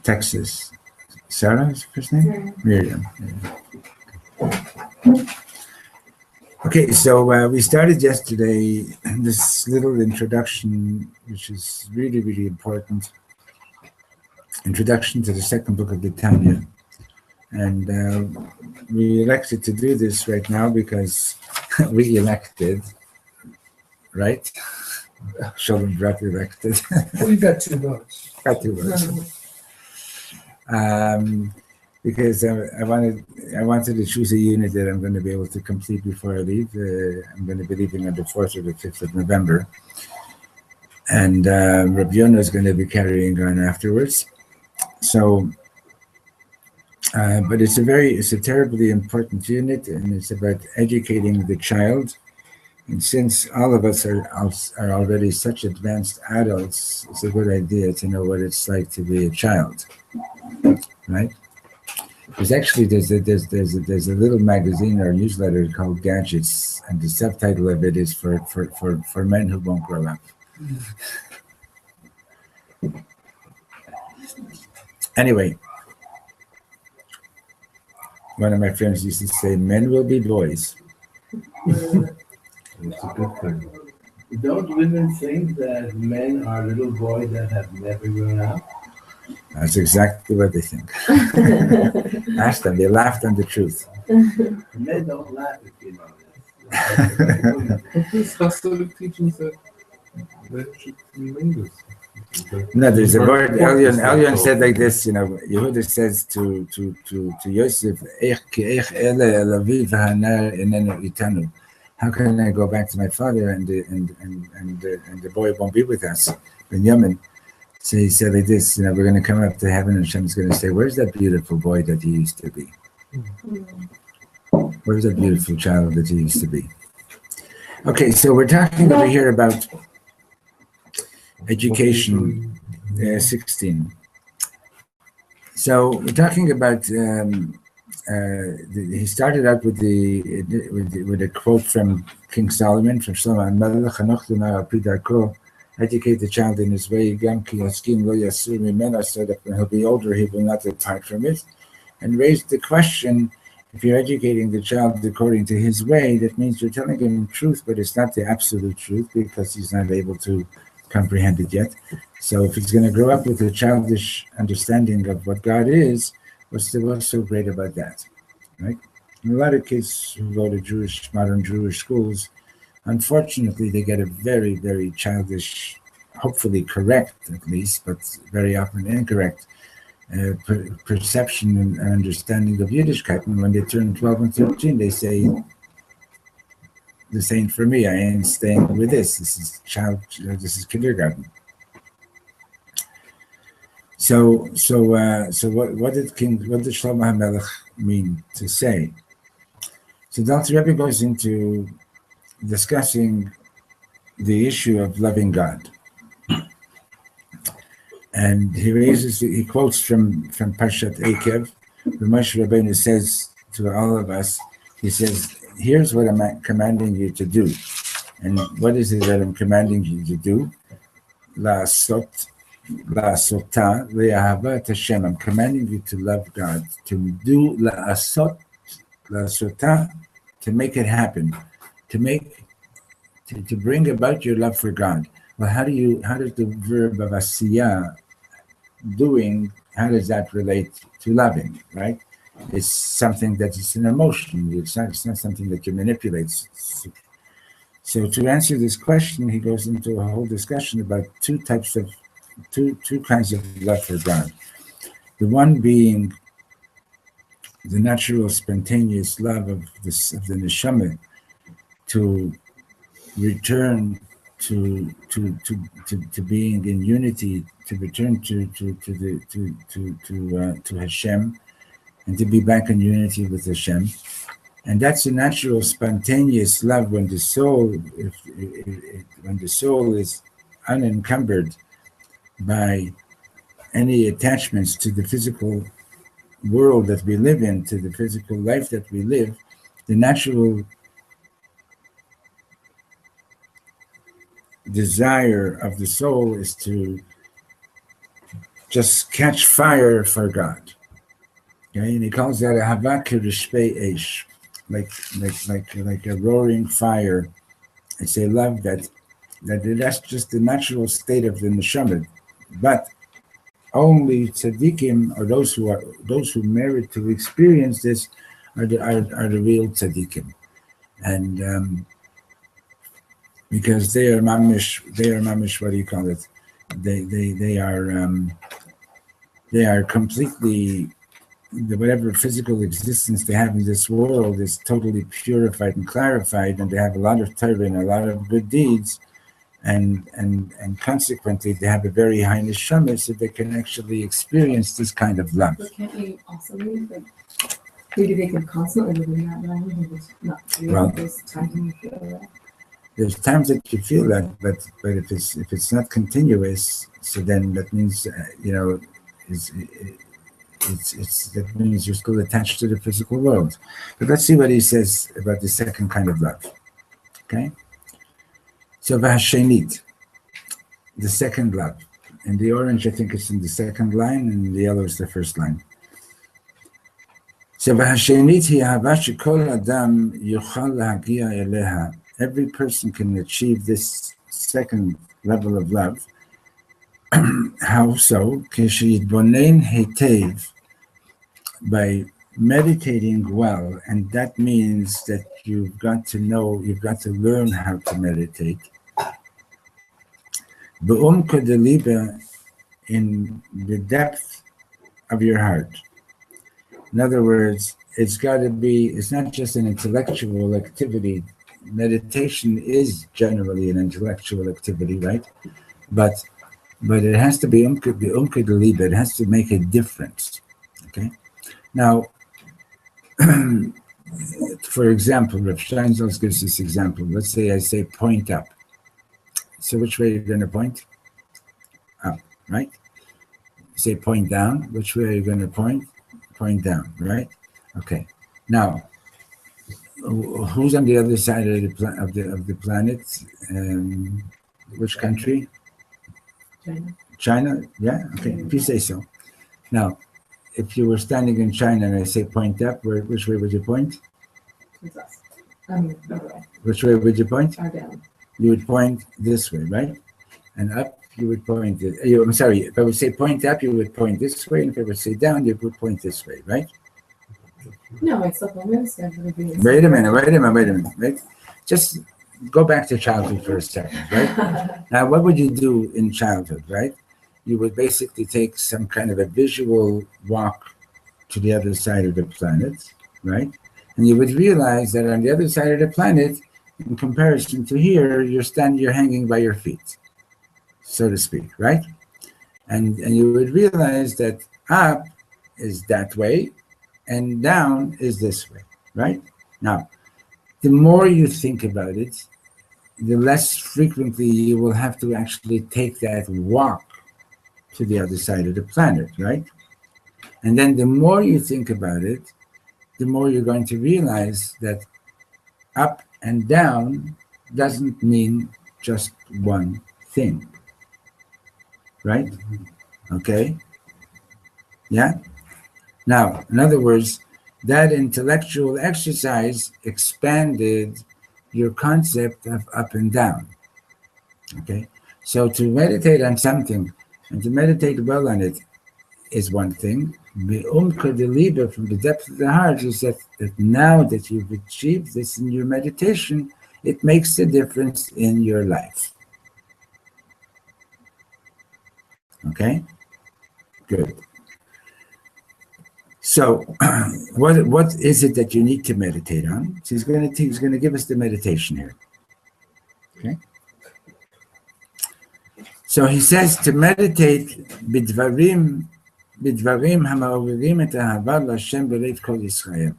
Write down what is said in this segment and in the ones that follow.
Texas. Sarah is first name? Miriam. Okay, so we started yesterday this little introduction, which is really, really important. Introduction to the second book of the Tanya. And we elected to do this right now because we elected, right? Shalom Brat elected. We got 2 votes. Got 2 votes. Because I wanted to choose a unit that I'm going to be able to complete before I leave. I'm going to be leaving on the 4th or the 5th of November. And Rabbi Yonah is going to be carrying on afterwards. So, but it's a terribly important unit, and it's about educating the child. And since all of us are already such advanced adults, it's a good idea to know what it's like to be a child, right? There's a little magazine or newsletter called Gadgets, and the subtitle of it is for men who won't grow up. Anyway, one of my friends used to say, "Men will be boys." It's a good thing. Don't women think that men are little boys that have never grown up? That's exactly what they think. Ask them, they laughed on the truth. Men don't laugh if you know this. This Hasidic teachings that should remain this. No, there's a word. Elyon said like this. Yehuda says to Yosef, how can I go back to my father and the boy won't be with us? Benjamin. So he said like this, we're going to come up to heaven and Hashem's going to say, where's that beautiful boy that he used to be? Where's that beautiful child that he used to be? Okay, so we're talking over here about education 16. So we're talking about. He started out with with a quote from King Solomon from Shlomo HaMelech, "Hanoch Dunai al pi darko," educate the child in his way, gam ki yaskim lo yasur mimena, so that when he'll be older, he will not depart from it. And raised the question: if you're educating the child according to his way, that means you're telling him truth, but it's not the absolute truth because he's not able to comprehend it yet. So if he's going to grow up with a childish understanding of what God is, what's so great about that, right? And a lot of kids who go to modern Jewish schools, unfortunately, they get a very, very childish, hopefully correct at least, but very often incorrect perception and understanding of Yiddishkeit. And when they turn 12 and 13, they say, "This ain't for me. I ain't staying with this. This is this is kindergarten." So what did Shlomo HaMelech mean to say? So Dr. Rebbe goes into discussing the issue of loving God, and he quotes from Parshat Ekev. The Moshe Rabbeinu says to all of us, he says, "Here's what I'm commanding you to do." And what is it that I'm commanding you to do? La'asota le'ahavat Hashem. I'm commanding you to love God, to do la'asota, to make it happen, to bring about your love for God. Well, how does the verb of asiyah, doing, how does that relate to loving, right? It's something that is an emotion. It's not something that you manipulate. So to answer this question, he goes into a whole discussion about two kinds of love for God. The one being the natural, spontaneous love of the neshama to return to being in unity, to return to Hashem, and to be back in unity with Hashem. And that's a natural, spontaneous love when the soul is unencumbered by any attachments to the physical world that we live in, to the physical life that we live. The natural desire of the soul is to just catch fire for God. Okay, and he calls that a havak rishpei eish. Like a roaring fire. It's a love that's just the natural state of the neshama, but only tzaddikim, or those who merit to experience this, are the real tzaddikim, and because they are mamish. What do you call it? They are completely. Whatever physical existence they have in this world is totally purified and clarified, and they have a lot of Torah and a lot of good deeds, and consequently they have a very high neshama, so they can actually experience this kind of love. But can't you also leave? Maybe they could constantly live in that love and just not feel Well, those times when you feel that. There's times that you feel that, but if it's not continuous, so then that means that means you're still attached to the physical world. But let's see what he says about the second kind of love. Okay? So v'hashenit, the second love. In the orange, I think it's in the second line, and the yellow is the first line. So v'hashenit hi ahava shekol adam yochal lahagia eleha. Every person can achieve this second level of love. How so? K'sheyitbonen hetev, by meditating well, and that means that you've got to learn how to meditate. Be'umka de liba, in the depth of your heart. In other words, it's not just an intellectual activity. Meditation is generally an intellectual activity, right? But it has to be umka de liba. It has to make a difference. Okay. Now, for example, Rav Steinsaltz gives this example. Let's say I say point up. So which way are you going to point? Up, right? Say point down. Which way are you going to point? Point down, right? Okay. Now, who's on the other side of the planet? Which country? China. China? Yeah. Okay. If you say so. Now, if you were standing in China and I say point up, which way would you point? It's us. I mean, the other way. Which way would you point? Or down. You would point this way, right? And up, you would point. I'm sorry. If I would say point up, you would point this way, and if I would say down, you would point this way, right? No, it's up on this side. Would be Wait a minute. Right? Just go back to childhood for a second, right? Now, what would you do in childhood, right? You would basically take some kind of a visual walk to the other side of the planet, right? And you would realize that on the other side of the planet, in comparison to here, you're hanging by your feet, so to speak, right? And you would realize that up is that way and down is this way, right? Now, the more you think about it, the less frequently you will have to actually take that walk to the other side of the planet, right? And then the more you think about it, the more you're going to realize that up and down doesn't mean just one thing, right? Okay? Yeah? Now, in other words, that intellectual exercise expanded your concept of up and down, okay? So to meditate on something and to meditate well on it is one thing. The umka from the depth of the heart is that now that you've achieved this in your meditation, it makes a difference in your life. Okay? Good. So, what is it that you need to meditate on? So he's going to give us the meditation here. Okay? So he says to meditate bidvarim hama'ovirim et ahava l'Hashem b'leiv kol Yisrael.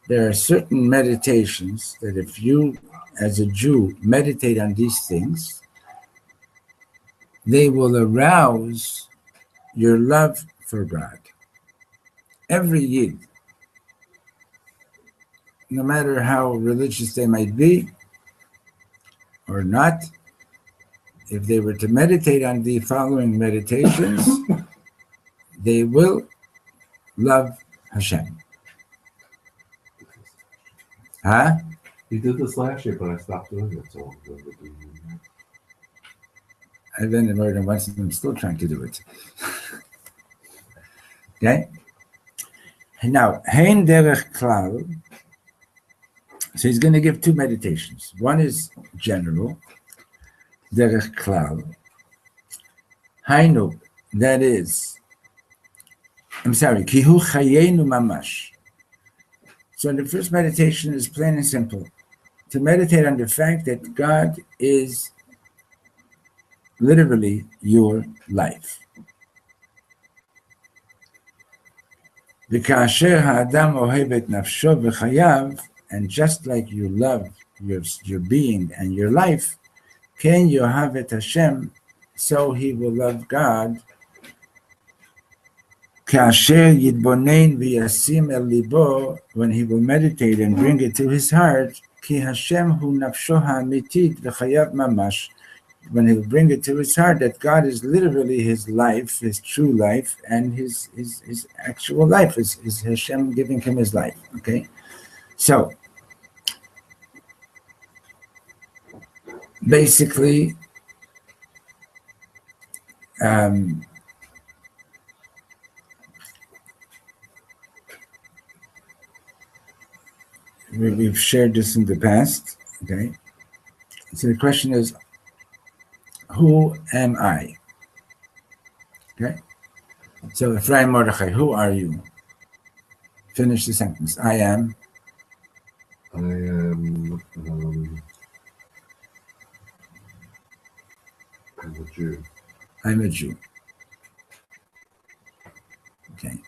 There are certain meditations that if you, as a Jew, meditate on these things, they will arouse your love for God. Every Yid, no matter how religious they might be or not, if they were to meditate on the following meditations, they will love Hashem. Huh? You did this last year, but I stopped doing it, so I'm going to do it now. I've been more than once and I'm still trying to do it. Okay? Now, Hein Derech Klal. So he's going to give two meditations. One is general, Derech Klal. Hainu, that is, Kihu Chayenu Mamash. So the first meditation is plain and simple. To meditate on the fact that God is literally your life. V'kasher ha'adam ohev et nafsho v'chayav, and just like you love your being and your life, ken yohav et Hashem, so he will love God. Kasher yidbonein v'yasim el libo, when he will meditate and bring it to his heart, ki Hashem hu nafsho ha'amitit v'chayav mamash, when he'll bring it to his heart that God is literally his life, his true life, and his actual life is Hashem giving him his life. Okay, so basically, we've shared this in the past. Okay, so the question is, who am I? Okay. So Ephraim Mordechai, who are you? Finish the sentence. I am. I'm a Jew. I'm a Jew. Okay.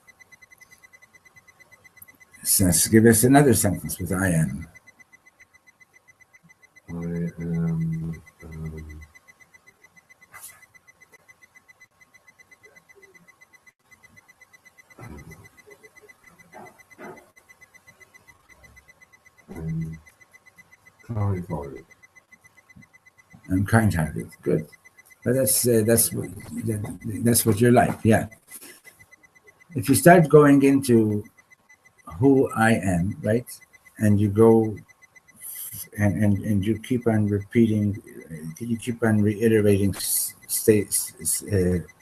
Let's give us another sentence with I am. I am. I'm kind-hearted. I'm kind-hearted. Good. But that's what you're like. Yeah. If you start going into who I am, right, and you go and you keep on repeating, you keep on reiterating states,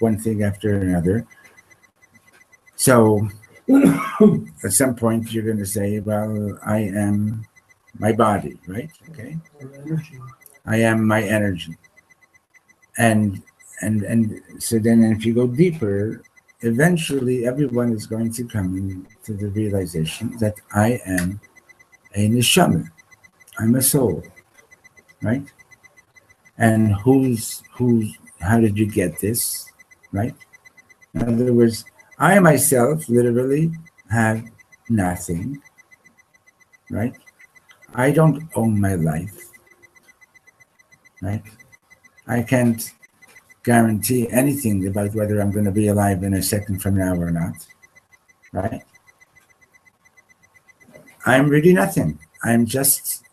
one thing after another. So at some point you're going to say, well, I am my body, right? Okay. Or energy. I am my energy. And so then if you go deeper, eventually everyone is going to come to the realization that I am a neshama. I'm a soul, right? And how did you get this, right? In other words, I myself literally have nothing, right? I don't own my life, right? I can't guarantee anything about whether I'm going to be alive in a second from now or not, right? I'm really nothing. I'm just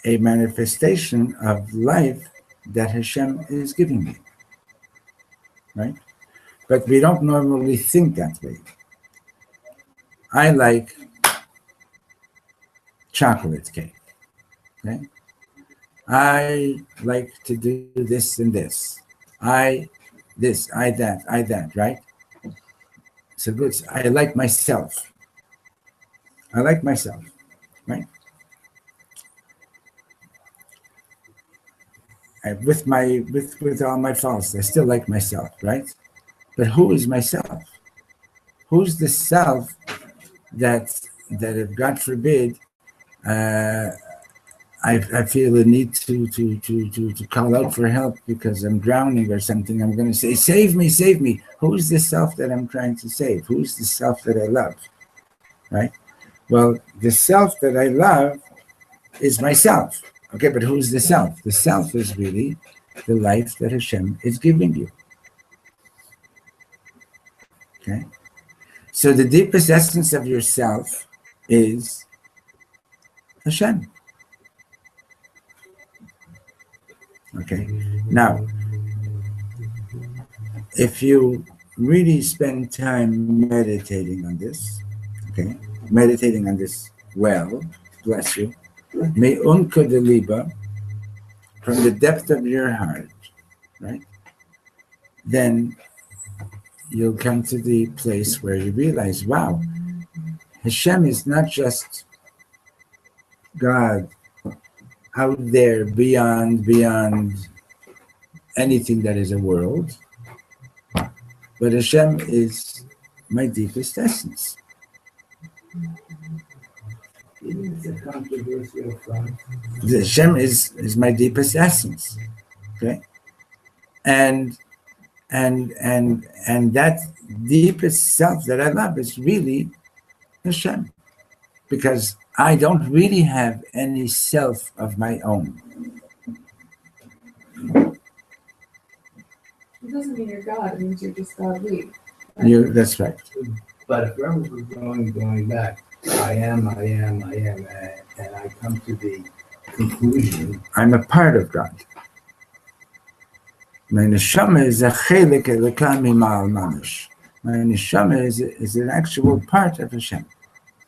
a manifestation of life that Hashem is giving me, right? But we don't normally think that way. I like chocolate cake, okay? I like to do this and this. I that, right? So good. I like myself. I like myself, right? With all my faults, I still like myself, right? But who is myself? Who's the self that if God forbid, I feel the need to call out for help because I'm drowning or something. I'm going to say, save me, save me. Who's the self that I'm trying to save? Who's the self that I love, right? Well, the self that I love is myself. Okay, but who's the self? The self is really the life that Hashem is giving you. Okay? So the deepest essence of yourself is Hashem. Okay? Now, if you really spend time meditating on this, okay, meditating on this well, bless you, may unka de liba, from the depth of your heart, right, then you'll come to the place where you realize, wow, Hashem is not just God out there beyond anything that is a world, but Hashem is my deepest essence. It's a controversial thought. Hashem is my deepest essence. Okay? And that deepest self that I love is really Hashem. Because I don't really have any self of my own. It doesn't mean you're God, it means you're just godly. That's right. But if I was going back, I am, and I come to the conclusion. I'm a part of God. My neshama is a chelik elokah mima'al mamish. My neshama is an actual part of Hashem.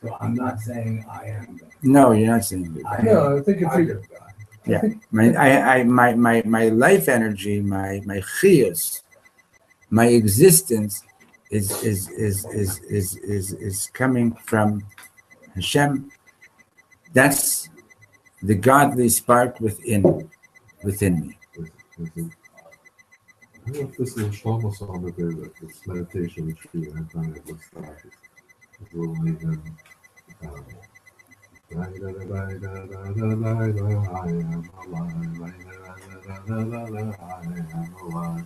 So I'm not saying I am God. No, you're not saying that. No, I think if part you, of God. Yeah, my life energy, my chiyus, my existence is coming from Hashem. That's the godly spark within me. I don't know if this is a Shlomo song that it's meditation retreat. I've done it with it's really been, I am alive, I am alive.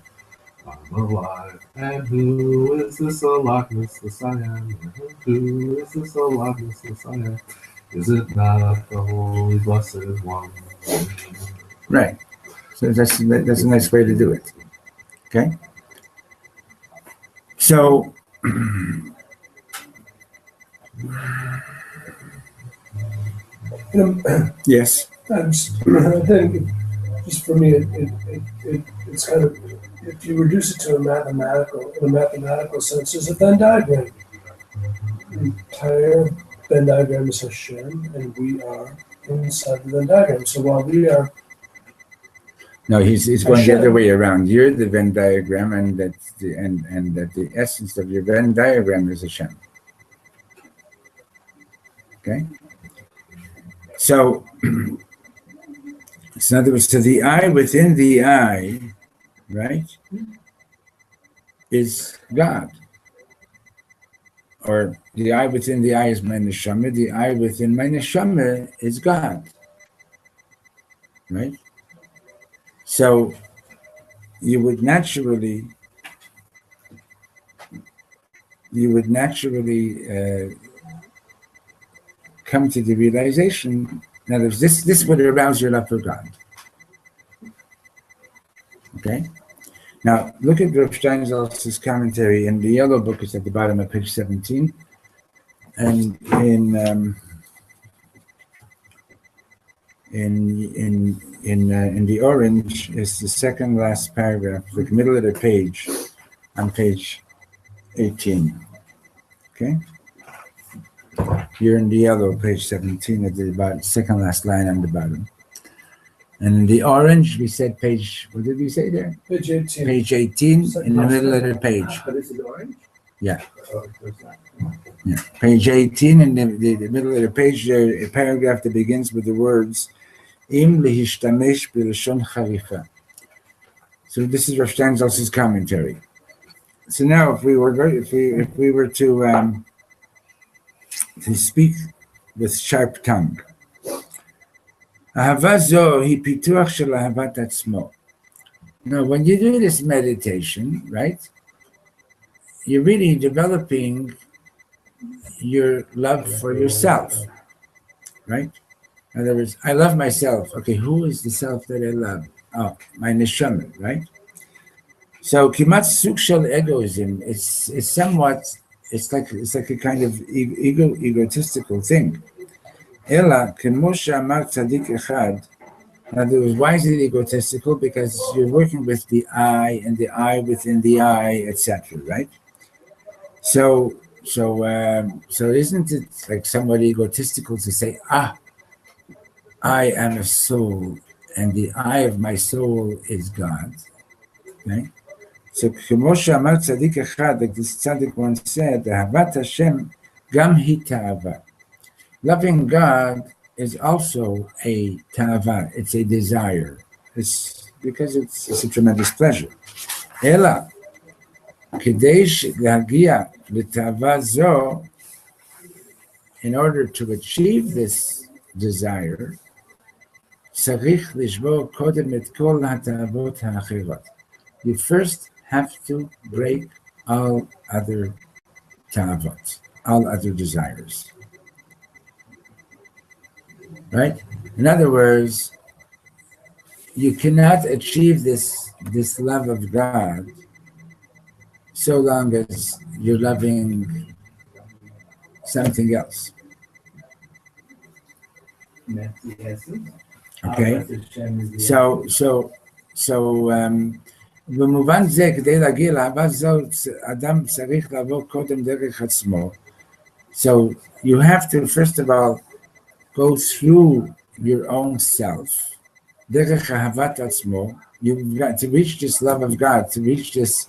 I'm alive. And who is this aliveness, the Siam? Who is this aliveness, the Siam? Is it not the Holy Blessed One? Right. So that's a nice way to do it. Okay. So yes. I think, just for me, it's kind of, if you reduce it to in a mathematical sense, there's a Venn diagram. The entire Venn diagram is Hashem, and we are inside the Venn diagram. So while we are, No, he's going the other way around. You're the Venn diagram, and that's that the essence of your Venn diagram is Hashem. Okay. So, in other words, to the I within the I, right, is God. Or the I within the I is my neshama. The I within my neshama is God. Right? So, you would naturally come to the realization. In other words, this would arouse your love for God. Okay? Now, look at Rav Steinsaltz's commentary in the yellow book. It's at the bottom of page 17. And in the orange is the second last paragraph, the middle of the page, on page 18. Okay? Here in the yellow, page 17, at the bottom, second last line on the bottom. And in the orange, we said page, what did we say there? page 18. Page 18, in the middle of the page. But is it orange? Yeah. Oh, it's not. Yeah. Page 18, in the middle of the page, there a paragraph that begins with the words, Im lehishtamesh b'lashon charifa. So this is Rav Steinsaltz's commentary. So now, if we were to speak with sharp tongue, Ahava zo hi pituach shel ahavat atzmo. Now, when you do this meditation, right, you're really developing your love for yourself, right? In other words, I love myself. Okay, who is the self that I love? Oh, my neshama, right? So kimat suk shel egoism. It's like a kind of egotistical thing. Ela kemo she'amar tzadik echad. In other words, why is it egotistical? Because you're working with the I and the I within the I, etc. Right? So isn't it like somewhat egotistical to say, I am a soul, and the I of my soul is God, right? So, כמו שאמר צדיק אחד, like this tzaddik once said, אהבת Hashem gam hi ta'ava. Loving God is also a ta'ava. It's a desire. It's because it's a tremendous pleasure. אלא, כדי להגיע לתאווה זו, in order to achieve this desire, צריך לשבור קודם את כל התאוות האחרות. You first have to break all other ta'avot, all other desires. Right? In other words, you cannot achieve this love of God so long as you're loving something else. Okay? So במובן זה, כדי להגיע לאהבה זו, אדם צריך לעבור קודם דרך עצמו. So you have to, first of all, go through your own self. דרך אהבת עצמו, you've got to reach this love of God, to reach this,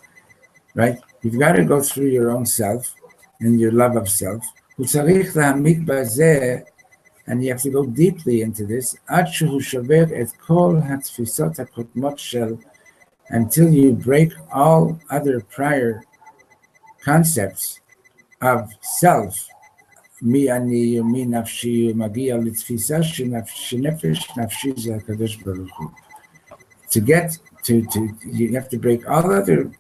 right? You've got to go through your own self and your love of self. הוא צריך להעמיק בזה, and you have to go deeply into this, עד שהוא שובר את כל התפיסות הקודמות של until you break all other prior concepts of self. Mi ani, mi nafshi, magia litfisa, shenefesh nafshi ze HaKadosh Baruch Hu. To get you have to break all other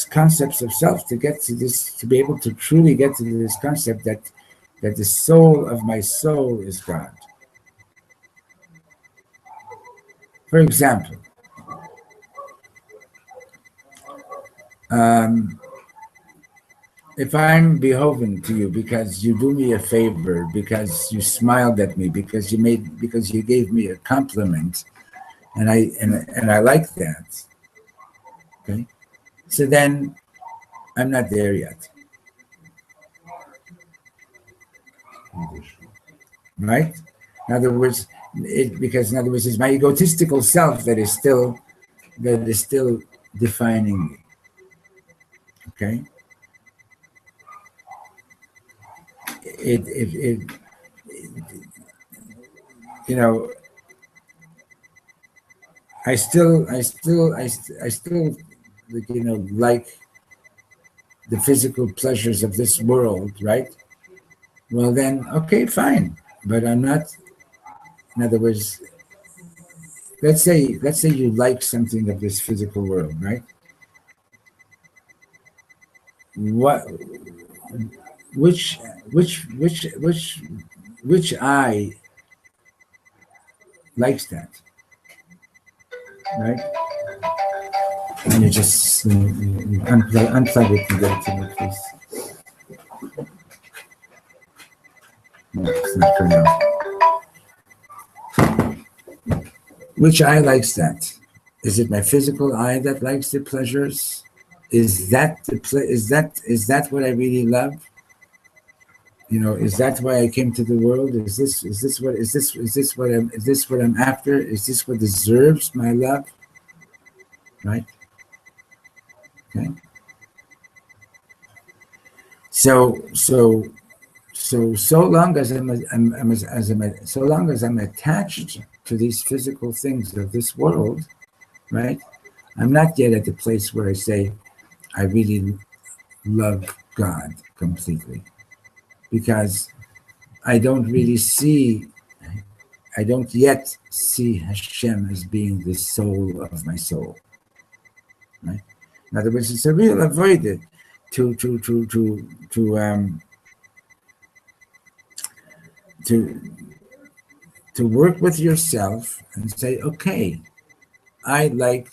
concepts of self to get to this, to be able to truly get to this concept that the soul of my soul is God. For example, if I'm beholden to you because you do me a favor, because you smiled at me, because you gave me a compliment, and I like that. Okay, so then I'm not there yet, right? In other words, it's my egotistical self that is still defining me. Okay, it you know, I still like the physical pleasures of this world, right? Well then, okay, fine, but I'm not. In other words, let's say you like something of this physical world, right? What, which eye likes that, right? And you just unplug it and get it to me, please. No, it's not for now. Which eye likes that? Is it my physical eye that likes the pleasures? Is that what I really love? You know, is that why I came to the world? Is this what I'm after? Is this what deserves my love? Right? Okay. So long as I'm attached to these physical things of this world, right? I'm not yet at the place where I say I really love God completely, because I don't yet see Hashem as being the soul of my soul. Right? In other words, it's a real avoided to work with yourself and say, okay, I'd like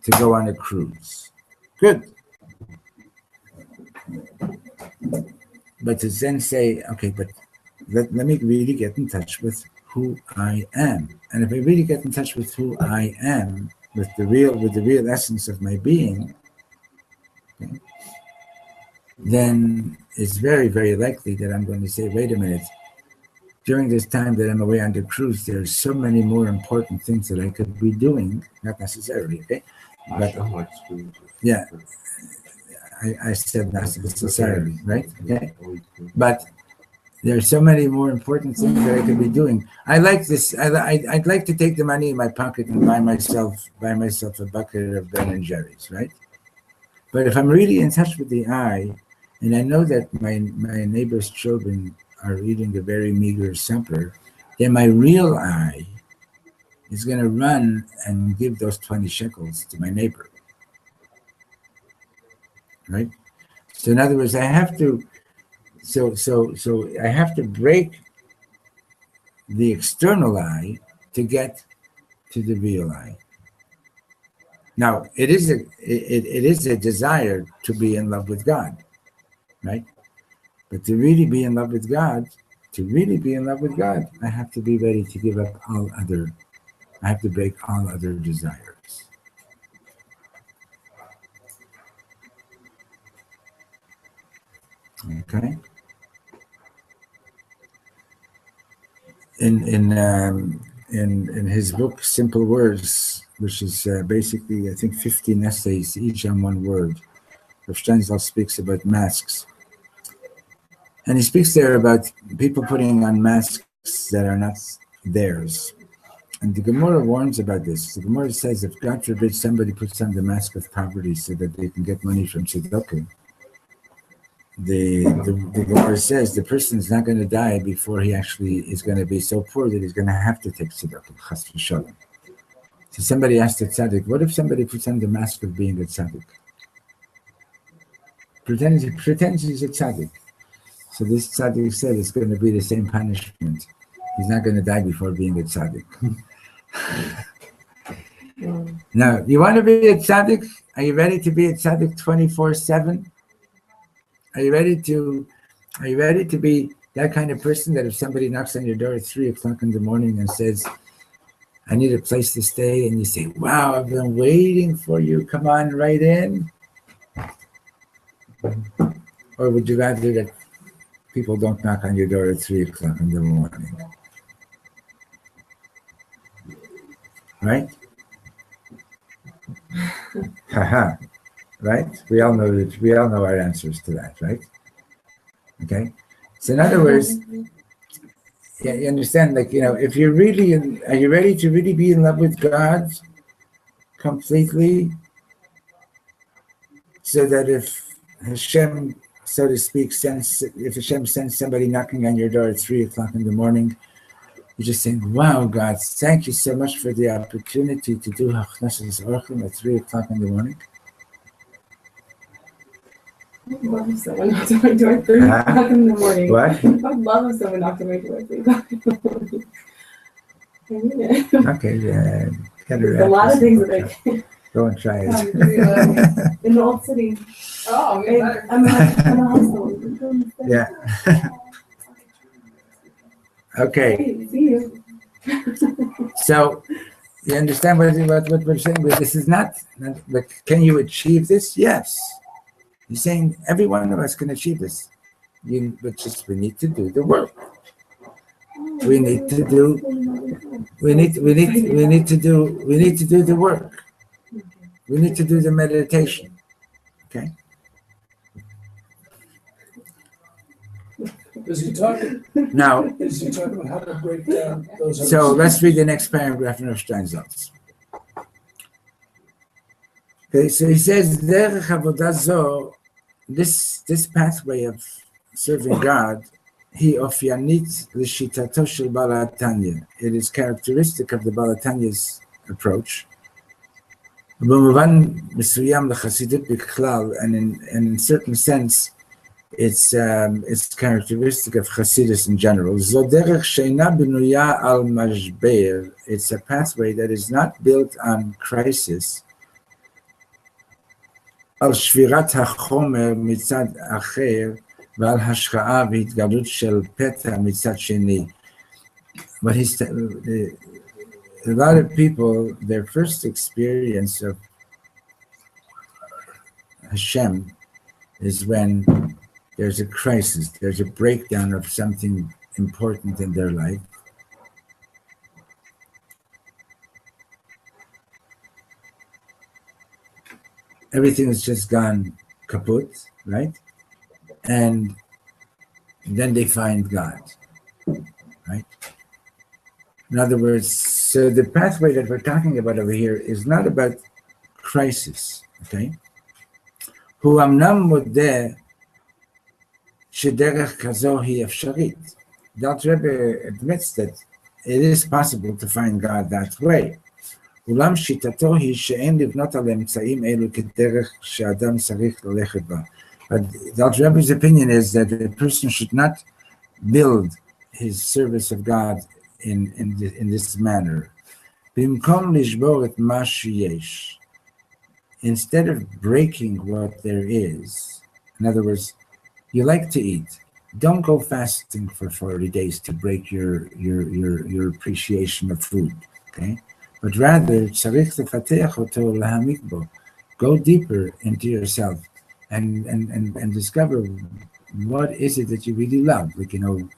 to go on a cruise. Good. But to then say, okay, but let me really get in touch with who I am. And if I really get in touch with who I am, with the real essence of my being, okay, then it's very, very likely that I'm going to say, wait a minute, during this time that I'm away on the cruise, there's so many more important things that I could be doing, not necessarily, okay? But yeah, I said not necessarily, right? Okay, but there are so many more important things that I could be doing. I like this. I'd like to take the money in my pocket and buy myself a bucket of Ben and Jerry's, right? But if I'm really in touch with the eye, and I know that my neighbor's children are eating a very meager supper, then my real eye is going to run and give those 20 shekels to my neighbor, right? So in other words, I have to break the external eye to get to the real eye. Now, it is a desire to be in love with God, right? But to really be in love with God, I have to be ready to give up I have to break all other desires. Okay? In his book, Simple Words, which is basically, I think, 15 essays, each on one word, Rav Steinsaltz speaks about masks. And he speaks there about people putting on masks that are not theirs. And the Gemara warns about this. The Gemara says, if God forbid somebody puts on the mask of poverty so that they can get money from tzedakah, the Gemara says the person is not going to die before he actually is going to be so poor that he's going to have to take tzedakah, chas v'shalom. So somebody asked a tzaddik, what if somebody puts on the mask of being a tzaddik? Pretends he's a tzaddik. So this tzaddik said it's going to be the same punishment. He's not going to die before being a tzaddik. Now, you want to be a tzaddik? Are you ready to be a tzaddik 24/7? Are you ready to be that kind of person that if somebody knocks on your door at 3:00 in the morning and says, I need a place to stay, and you say, wow, I've been waiting for you, come on right in? Or would you rather that people don't knock on your door at 3:00 in the morning? Right? Haha. Right? We all know our answers to that, right? Okay. So in other words, yeah, you understand, like, if you're really are you ready to really be in love with God completely? So that if Hashem, so to speak, if Hashem sends somebody knocking on your door at 3:00 in the morning, you're just saying, wow, God, thank you so much for the opportunity to do Hachnasas Orchim at 3:00 in the morning. I would love if someone knocked on my door at 3:00 in the morning. What? I would love if someone knocked on my door at 3:00 in the morning. I mean it. Okay, yeah. There's a lot of things that I can Go and try it. in the old city. Oh, we better. I'm a hospital. Yeah. Okay. Hey, see you. So you understand what we're saying? This is not, but can you achieve this? Yes. He's saying every one of us can achieve this. But just we need to do the work. We need to do the work. We need to do the meditation. Okay? Is he talking Now, about how to break down those? so let's read the next paragraph in Rosh Steinsaltz. Okay, so he says, Derech avodah zo, this pathway of serving God, he ofyanit l'shitato shel Baal HaTanya. It is characteristic of the Baal HaTanya's approach. B'movan mesuyam l'chasidut b'klal, and in certain sense, it's characteristic of Hasidus in general. Zo derech sheina b'nuya al mashber. It's a pathway that is not built on crisis. Al shvirat hachomer mitzad acher ועל השקעה והתגלות של פתע מצד שני. But a lot of people, their first experience of Hashem is when there's a crisis, there's a breakdown of something important in their life. Everything has just gone kaput, right? And then they find God, right? In other words, so the pathway that we're talking about over here is not about crisis, okay? Hu amnam modeh shederech kazo hi efsharit. The Alter Rebbe admits that it is possible to find God that way. אולם שיטתו היא שאין לבנות על אמצעים אלו כדרך שאדם צריך ללכת בה. But the Alter Rebbe's opinion is that a person should not build his service of God in this manner. במקום לשבור את מה שיש, instead of breaking what there is, in other words, you like to eat, don't go fasting for 40 days to break your appreciation of food, okay? But rather, צריך לפתח אותו להעמיק בו. Go deeper into yourself and discover what is it that you really love, like, and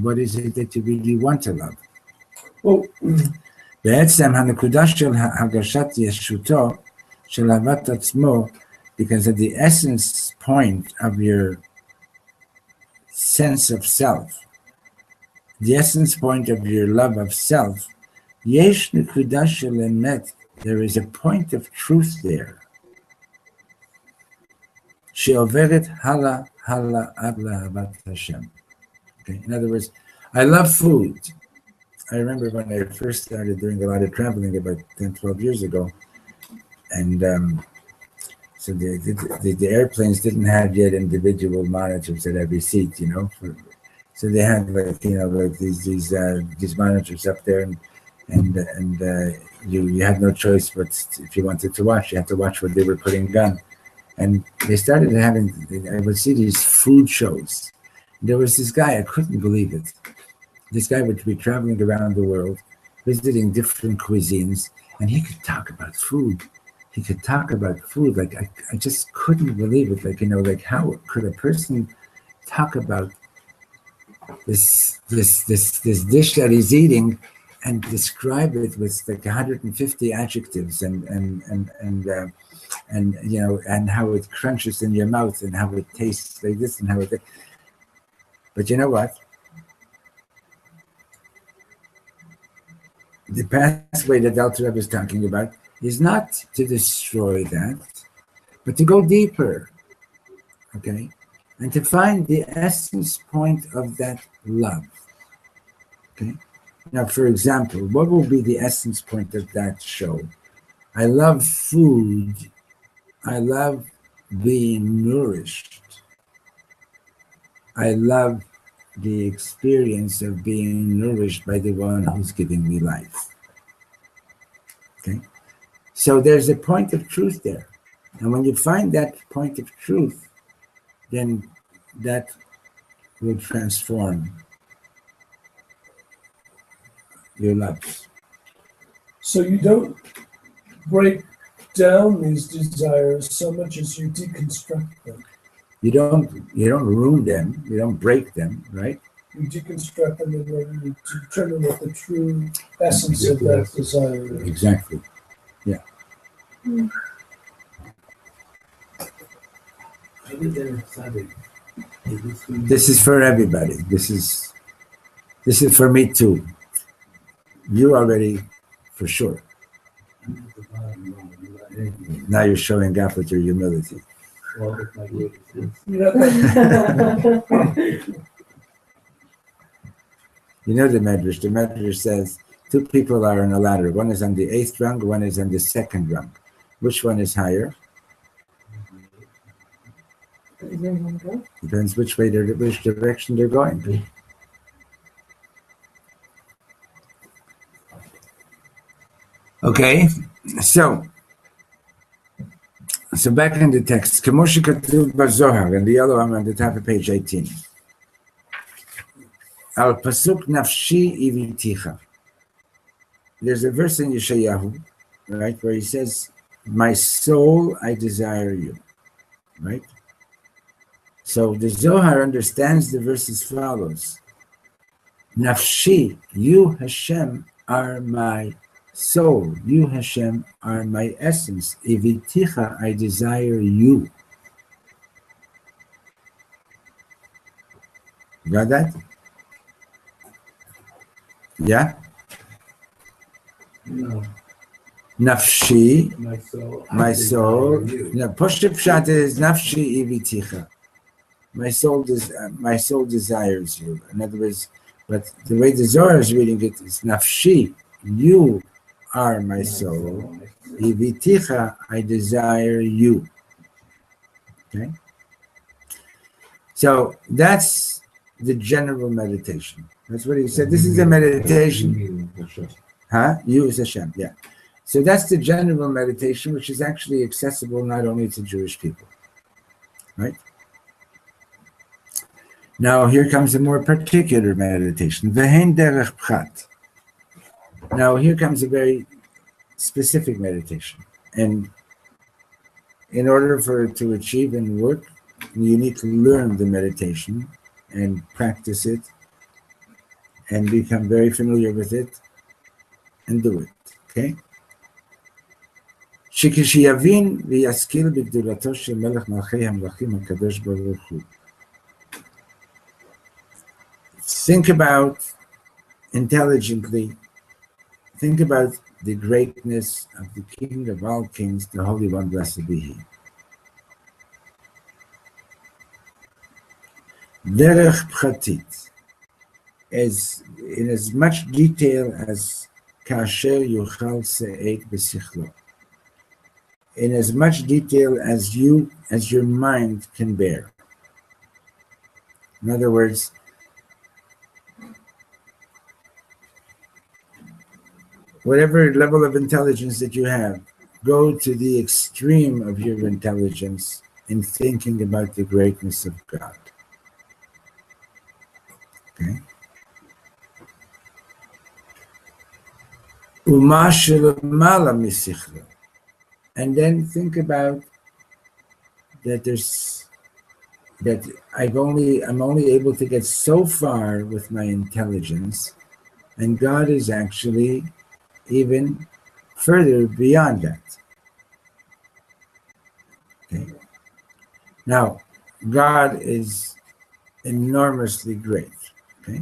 what is it that you really want to love. Well, בעצם הנקודה של הגשת ישותו, של אהבת עצמו, because at the essence point of your sense of self, the essence point of your love of self, יש נקודה של אמת, there is a point of truth there, שעוברת הלאה עד לאהבת השם. Okay? In other words, I love food. I remember when I first started doing a lot of traveling about 10, 12 years ago, and so the airplanes didn't have yet individual monitors at every seat, so they had like these monitors up there, and you had no choice but if you wanted to watch, you had to watch what they were putting on. And they started having, I would see these food shows. There was this guy, I couldn't believe it. This guy would be traveling around the world, visiting different cuisines, and he could talk about food. He could talk about food. Like I just couldn't believe it. Like how could a person talk about this dish that he's eating and describe it with like 150 adjectives and how it crunches in your mouth and how it tastes like this and how it. But you know what? The pathway that Alter Rebbe is talking about is not to destroy that, but to go deeper, okay, and to find the essence point of that love. Okay. Now, for example, what will be the essence point of that show? I love food. I love being nourished. I love the experience of being nourished by the one who's giving me life. Okay? So there's a point of truth there. And when you find that point of truth, then that will transform your lives. So you don't break down these desires so much as you deconstruct them. You don't ruin them, you don't break them, right? You deconstruct them in order to determine what the true essence of that desire is. Exactly. Yeah. This is for everybody. This is for me too. You already, for sure. Now you're showing up with your humility. You know the Medrash. The Medrash says two people are on a ladder. One is on the 8th rung, one is on the 2nd rung. Which one is higher? Depends which direction they're going. Okay, so back in the text, Kamoshi Katuv Bazohar, and the yellow one on the top of page 18. Al Pasuk Nafshi Iviticha. There's a verse in Yeshayahu, right, where he says, "My soul, I desire you," right? So the Zohar understands the verse as follows: Nafshi, you Hashem are my soul. You Hashem are my essence. Iviticha, I desire you. Got that? Yeah? No. Nafshi, My soul. No, Pashut Pshat is Nafshi Iviticha. My soul desires you. In other words, but the way the Zohar is reading it is Nafshi, you are my soul. Iviticha, I desire you. Okay? So that's the general meditation. That's what he said. This is a meditation. Huh? You is Hashem, yeah. So that's the general meditation, which is actually accessible not only to Jewish people. Right? Now here comes a more particular meditation. Vehen derech pchat. Now here comes a very specific meditation. And in order for it to achieve and work, you need to learn the meditation and practice it and become very familiar with it and do it. Okay? שכשיבין וישכיל בגדולתו של מלך מלכי המלכים הקדוש ברוך הוא. Think about intelligently, think about the greatness of the King of all kings, the Holy One, blessed be He. Derech pchatit, as in as much detail as kasher yuchal se'et b'sichlo, in as much detail as your mind can bear. In other words, whatever level of intelligence that you have, go to the extreme of your intelligence in thinking about the greatness of God. Okay? Uma shelemala misichlo. And then think about that I'm only able to get so far with my intelligence, and God is actually even further beyond that. Okay. Now, God is enormously great. Okay.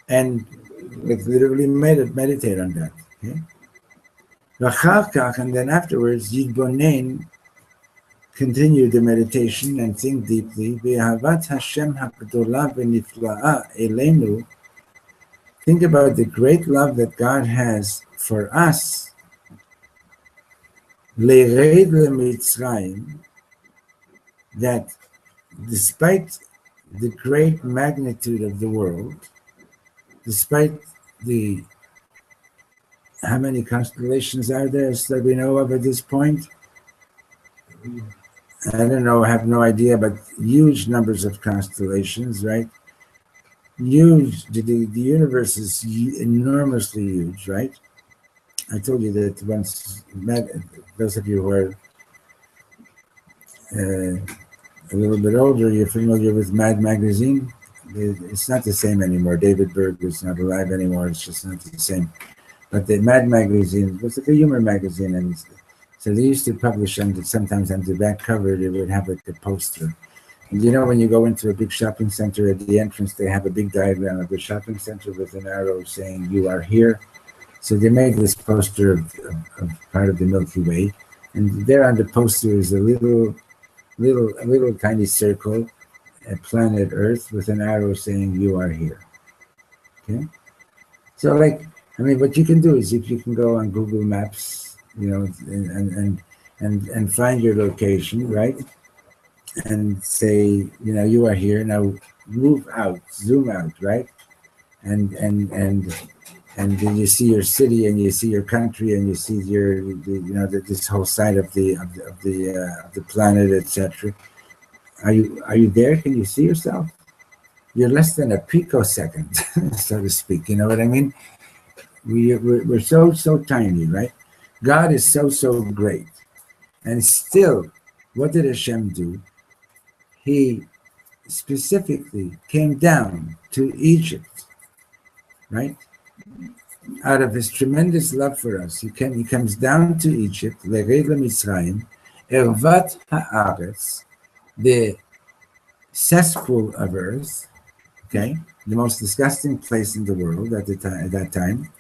And like literally meditate on that. Okay. And then afterwards, Yidbonen, continue the meditation and think deeply. Ve'ahavat Hashem ha'gedola ve'nifla'a eleinu. Think about the great love that God has for us. Le'red le'mitzrayim, that despite the great magnitude of the world, despite the how many constellations are there that we know of at this point? I don't know, I have no idea, but huge numbers of constellations, right? Huge. The universe is enormously huge, right? I told you that once, those of you who are a little bit older, you're familiar with Mad Magazine. It's not the same anymore. David Berg is not alive anymore. It's just not the same. But the Mad Magazine was like a humor magazine, and so they used to publish sometimes on the back cover, they would have like a poster. And you know, when you go into a big shopping center, at the entrance, they have a big diagram of the shopping center with an arrow saying, "You are here." So they made this poster of part of the Milky Way. And there on the poster is a little tiny circle, a planet Earth with an arrow saying, "You are here." Okay? So what you can do is if you can go on Google Maps, and find your location, right? And say, you are here. Now move out, zoom out, right? And then you see your city, and you see your country, and you see this whole side of the planet, etc. Are you there? Can you see yourself? You're less than a picosecond, so to speak. You know what I mean? We're so tiny, right? God is so great, and still, what did Hashem do? He specifically came down to Egypt, right? Out of his tremendous love for us, he comes down to Egypt, Le'red le'Mitzrayim, Ervat ha'aretz, the cesspool of earth, okay, the most disgusting place in the world at that time.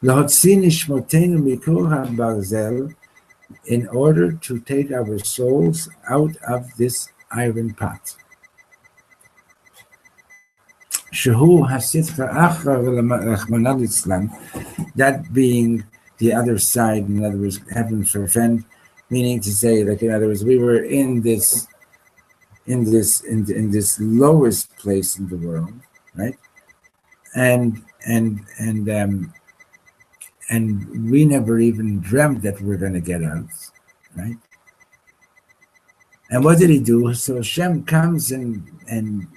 Lahotzi nishmotenu mikor ha'barzel, in order to take our souls out of this iron pot. Shehu hasitra achra v'rachmana litzlan, that being the other side, in other words, heaven forfend, meaning to say, like in other words, we were in this lowest place in the world, right? And we never even dreamt that we're going to get out, right? And what did he do? So Hashem comes and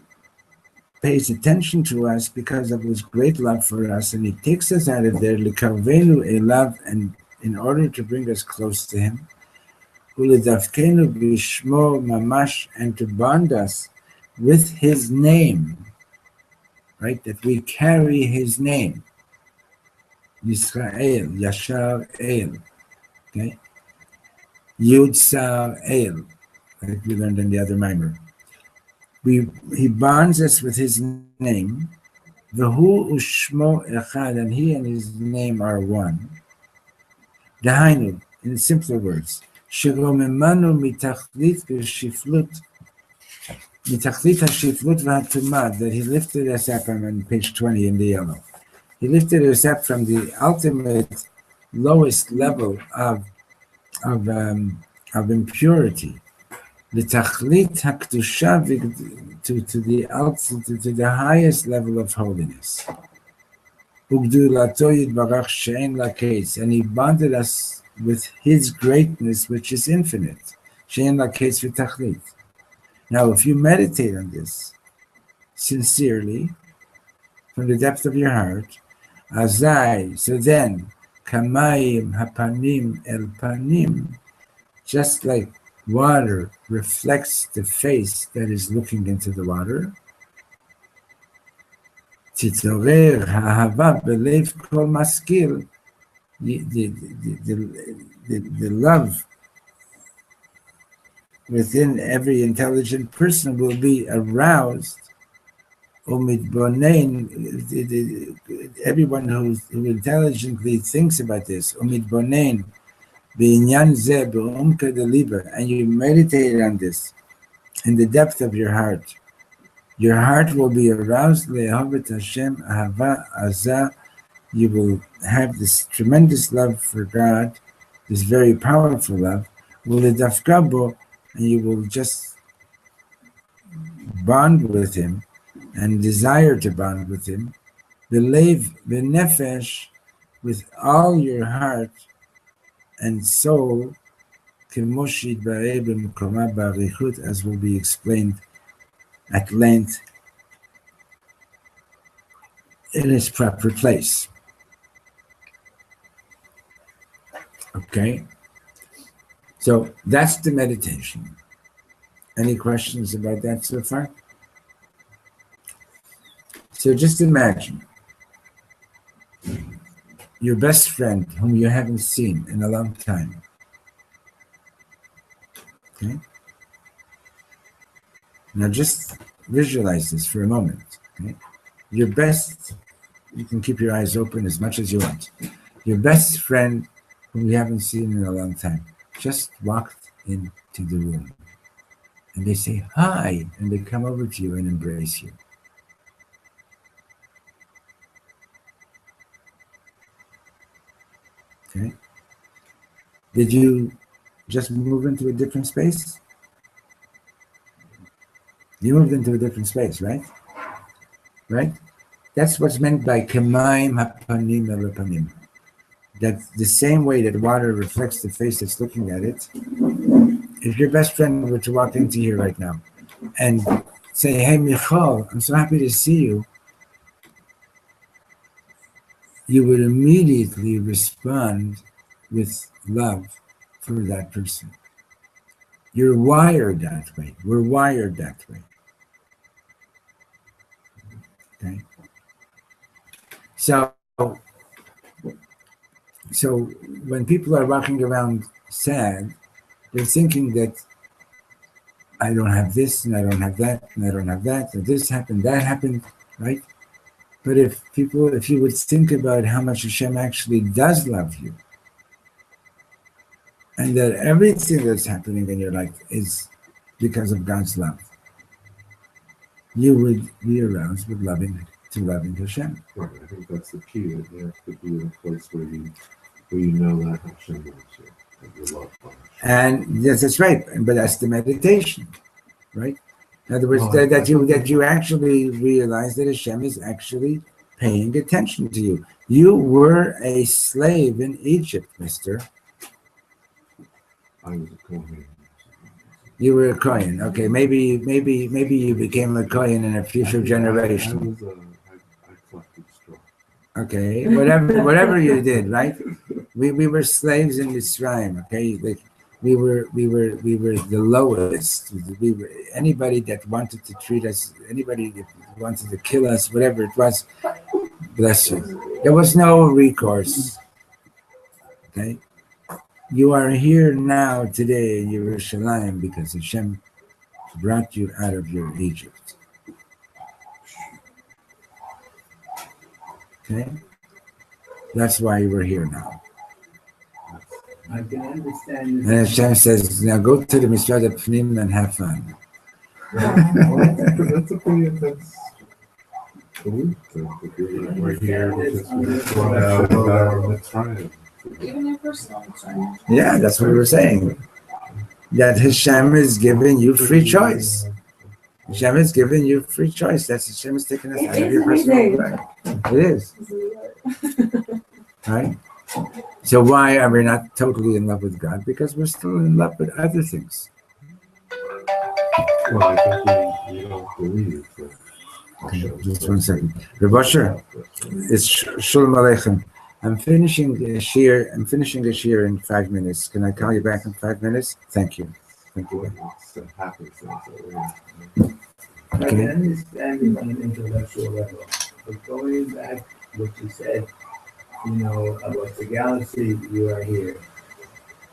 pays attention to us because of his great love for us, and he takes us out of there, likarvenu elav, and in order to bring us close to him, ulidavkenu bishmo mamash, and to bond us with his name, right? That we carry his name, Yisrael, Yashar El, okay? Yud Sar El, like we learned in the other mimer. He bonds us with his name, V'hu ushmo echad, and he and his name are one. Dahainu, in simpler words, Shegomemanu mitachlit v'shiflut, Mitachlit hashiflut v'hatumah, that he lifted us up. I'm on page 20 in the yellow. He lifted us up from the ultimate lowest level of impurity. L'tachlit hakdusha, to the highest level of holiness. Ugdulato yitbarach she'en lakeitz, and he bonded us with his greatness, which is infinite. She'en lakeitz v'tachlit. Now, if you meditate on this sincerely, from the depth of your heart, azai, so then, kamayim hapanim el panim, just like water reflects the face that is looking into the water, titzorer ha'ahava belev kol maskil, the love within every intelligent person will be aroused. Everyone who intelligently thinks about this, and you meditate on this in the depth of your heart will be aroused. You will have this tremendous love for God, this very powerful love, and you will just bond with him and desire to bond with him, believe nefesh, with all your heart and soul, as will be explained at length in its proper place. Okay, so that's the meditation. Any questions about that so far? So just imagine your best friend whom you haven't seen in a long time. Okay? Now just visualize this for a moment. Okay? Your best, you can keep your eyes open as much as you want. Your best friend whom you haven't seen in a long time just walked into the room. And they say, hi, and they come over to you and embrace you. Okay. Did you just move into a different space? You moved into a different space, right? Right? That's what's meant by kemaim hapanim elapanim. That the same way that water reflects the face that's looking at it, if your best friend were to walk into here right now and say, hey, Michal, I'm so happy to see you, you would immediately respond with love for that person. You're wired that way. We're wired that way. Okay? So when people are walking around sad, they're thinking that I don't have this, and I don't have that, and I don't have that, and this happened, that happened, right? But if you would think about how much Hashem actually does love you, and that everything that's happening in your life is because of God's love, you would be aroused with loving Hashem. Right, I think that's the key, that you have to be in a place where you know that Hashem loves you, that you're loved by Hashem. And yes, that's right, but that's the meditation, right? In other words, that you actually realize that Hashem is actually paying attention to you. You were a slave in Egypt, mister. I was a Kohen. You were a Kohen. Okay, maybe you became a Kohen in a future generation. I collected straw. Okay, whatever you did, right? We were slaves in Mitzrayim. Okay, we were the lowest. We were anybody that wanted to treat us, anybody that wanted to kill us, whatever it was. Bless you. There was no recourse. Okay, you are here now today in Yerushalayim because Hashem brought you out of your Egypt. Okay, that's why you were here now. I can understand. And Hashem says, now go to the Mishrad Pnim and have fun. That's a pretty intense belief that we're here because we're brought out of our Mitzrayim. Even in personal time. Yeah, that's what we're saying. That Hashem is giving you free choice. Hashem is giving you free choice. That's Hashem is taking us out of your personal life. It is. Right? So why are we not totally in love with God? Because we're still in love with other things. Well, I think we don't believe that. Okay, just 1 second. Rav Asher, it's Shalom Aleichem. I'm finishing a shir in 5 minutes. Can I call you back in 5 minutes? Thank you. Thank you. It happens. I can understand it on an intellectual level, but going back what you said, about the galaxy, you are here.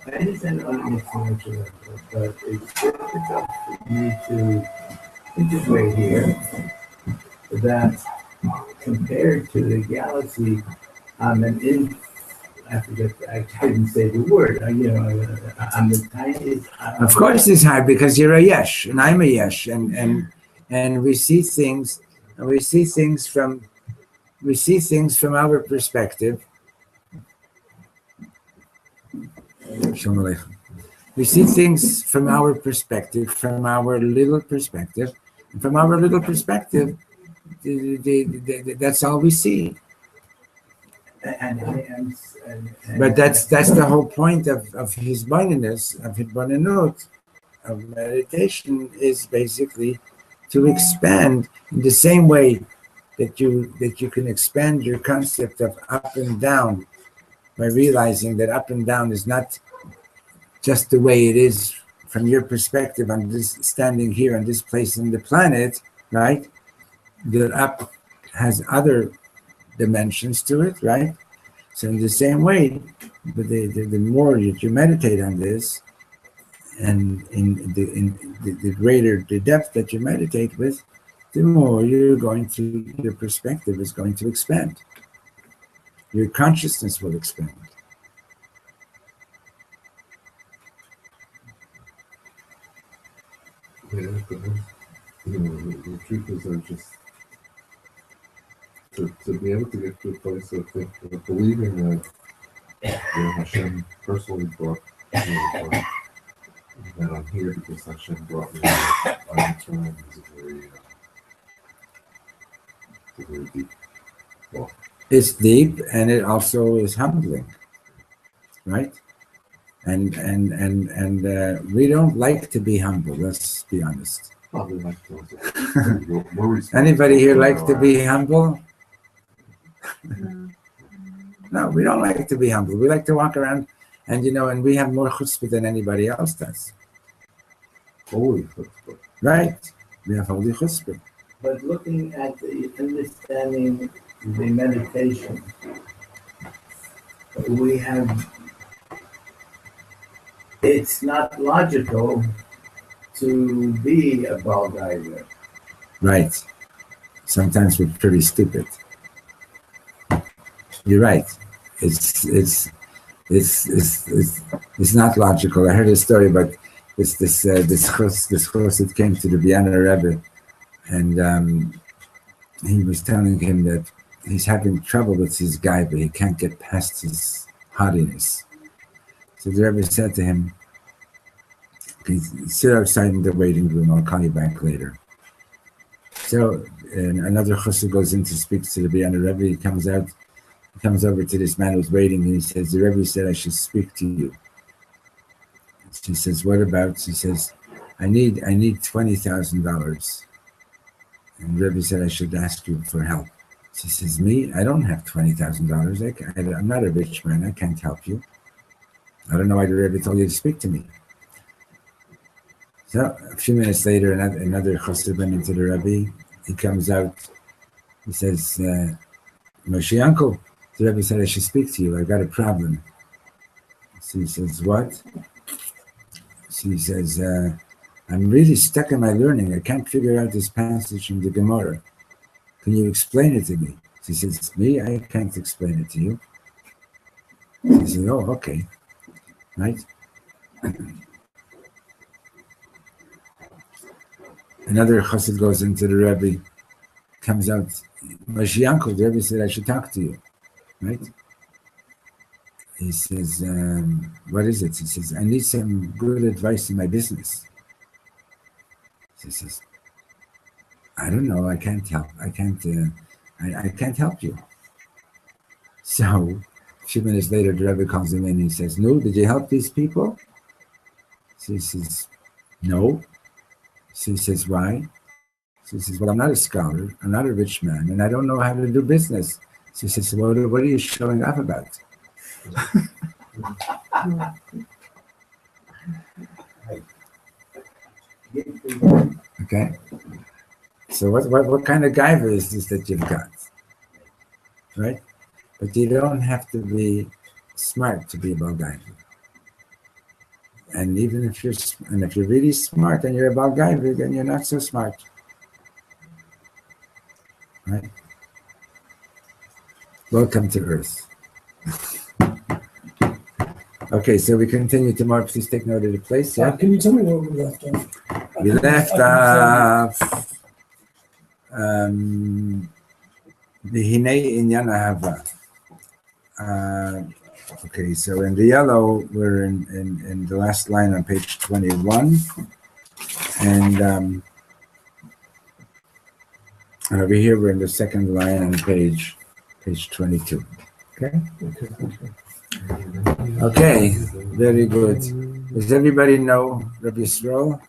I understand on an intellectual level, but it's difficult for me to integrate here that compared to the galaxy, I'm I forget, I didn't say the word, I'm the tiniest. Of course it's hard because you're a yesh and I'm a yesh and we see things from our perspective. Shalom Aleichem. We see things from our perspective, from our little perspective. And from our little perspective, that's all we see. But that's the whole point of his bonus, of Hidbananut, of meditation, is basically to expand in the same way that you can expand your concept of up and down by realizing that up and down is not just the way it is from your perspective on this standing here on this place in the planet, right? The up has other dimensions to it, right? So in the same way, the more that you meditate on this, and in the greater the depth that you meditate with, the more your perspective is going to expand. Your consciousness will expand. Yeah, but the truth is, I'm just to be able to get to a place of believing that Hashem personally brought me, that I'm here because Hashem brought me. I'm trying is a very deep walk. It's deep and it also is humbling, right? And we don't like to be humble. Let's be honest. Probably like those. Anybody here like to be humble? No, we don't like to be humble. We like to walk around, and we have more chutzpah than anybody else does. Holy chutzpah. Right? We have holy chutzpah. But looking at the understanding the meditation, we have. It's not logical to be a Balgaiva. Right. Sometimes we're pretty stupid. You're right. It's not logical. I heard a story about this chos that came to the Vienna Rebbe, and he was telling him that he's having trouble with his guy, but he can't get past his haughtiness. So the Rebbe said to him, sit outside in the waiting room, I'll call you back later. So another chassid goes in to speak to the Vienna Rebbe. He comes over to this man who's waiting, and he says, the Rebbe said I should speak to you. She says, what about? She says, I need $20,000. And the Rebbe said I should ask you for help. She says, me? I don't have $20,000. I'm not a rich man. I can't help you. I don't know why the Rebbe told you to speak to me. So a few minutes later, another chassid went into the Rebbe. He comes out. He says, Moshe uncle, the Rebbe said I should speak to you. I got a problem. She says, what? She says, I'm really stuck in my learning. I can't figure out this passage from the Gemara. Can you explain it to me? She says, me? I can't explain it to you. She says, oh, okay. Right? Another chassid goes into the Rebbe, comes out, Moshe Yankel, the Rebbe said, I should talk to you, right? He says, what is it? He says, I need some good advice in my business. He says, I don't know, I can't help. I can't help you. So a few minutes later, the Rebbe calls him in and he says, no, did you help these people? So he says, no. So he says, why? So he says, well, I'm not a scholar, I'm not a rich man, and I don't know how to do business. So he says, well, what are you showing off about? Okay. So what kind of gaiva is this that you've got? Right? But you don't have to be smart to be a Balgaiva. And even if you're really smart and you're a Balgaiva, then you're not so smart. Right? Welcome to Earth. Okay, so we continue tomorrow. Please take note of the place. Yeah. Can you tell me where we left off? We left off. V'hinei inyan ahava. Okay, so in the yellow, we're in the last line on page 21. And over here, we're in the second line on page 22. Okay? Okay, very good. Does everybody know Rabbi Yisrael?